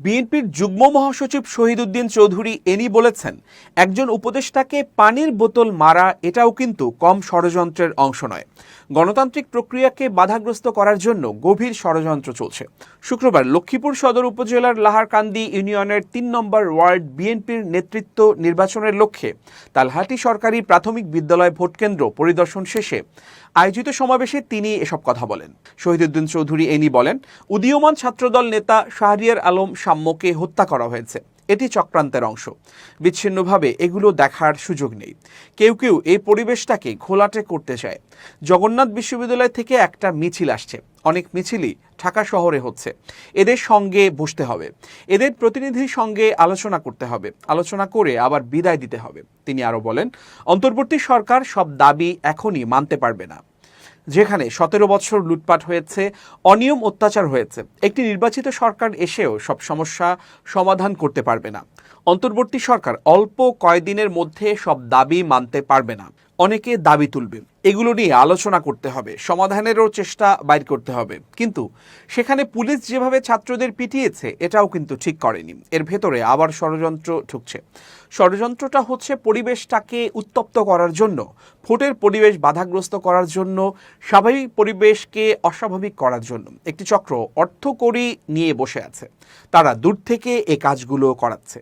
বিএনপির যুগ্ম মহাসচিব শহীদউদ্দিন চৌধুরী এনি বলেছেন, একজন উপদেষ্টাকে পানির বোতল মারা এটাও কিন্তু কম ষড়যন্ত্রের অংশ নয়। গণতান্ত্রিক প্রক্রিয়াকে বাধাগ্রস্ত করার জন্য গভীর ষড়যন্ত্র চলছে। শুক্রবার লক্ষ্মীপুর সদর উপজেলার লাহারকান্দি ইউনিয়নের ৩ নম্বর ওয়ার্ড বিএনপির নেতৃত্ব নির্বাচনের লক্ষ্যে তালহাটি সরকারি প্রাথমিক বিদ্যালয় ভোটকেন্দ্র পরিদর্শন শেষে আয়োজিত সমাবেশে তিনি এসব কথা বলেন। শহীদউদ্দিন চৌধুরী এনি বলেন, উদীয়মান ছাত্রদল নেতা শাহরিয়ার আলম সাম্যকে হত্যা করা হয়েছে। এটি চক্রান্তের অংশ। বিচ্ছিন্নভাবে এগুলো দেখার সুযোগ নেই। কেউ কেউ এই পরিবেশটাকে ঘোলাটে করতে চায়। জগন্নাথ বিশ্ববিদ্যালয় থেকে একটা মিছিল আসছে, অনেক মিছিলই ঢাকা শহরে হচ্ছে। এদের সঙ্গে বসতে হবে, এদের প্রতিনিধির সঙ্গে আলোচনা করতে হবে, আলোচনা করে আবার বিদায় দিতে হবে। তিনি আরও বলেন, অন্তর্বর্তী সরকার সব দাবি এখনই মানতে পারবে না। যেখানে 17 বছর লুটপাট হয়েছে, অনিয়ম অত্যাচার হয়েছে, একটি নির্বাচিত সরকার এসেও সব সমস্যা সমাধান করতে পারবে না। অন্তর্বর্তী সরকার অল্প কয়েকদিনের মধ্যে সব দাবি মানতে পারবে না। অনেকে দাবি তুলবে, এগুলো নিয়ে আলোচনা করতে হবে, সমাধানেরও চেষ্টা বাইর করতে হবে। কিন্তু সেখানে পুলিশ যেভাবে ছাত্রদের পিটিয়েছে এটাও কিন্তু ঠিক করেনি। এর ভেতরে আবার ষড়যন্ত্র ঢুকছে। ষড়যন্ত্রটা হচ্ছে পরিবেশটাকে উত্তপ্ত করার জন্য, ভোটের পরিবেশ বাধাগ্রস্ত করার জন্য, স্বাভাবিক পরিবেশকে অস্বাভাবিক করার জন্য। একটি চক্র অর্থকড়ি নিয়ে বসে আছে, তারা দূর থেকে এ কাজগুলো করাচ্ছে।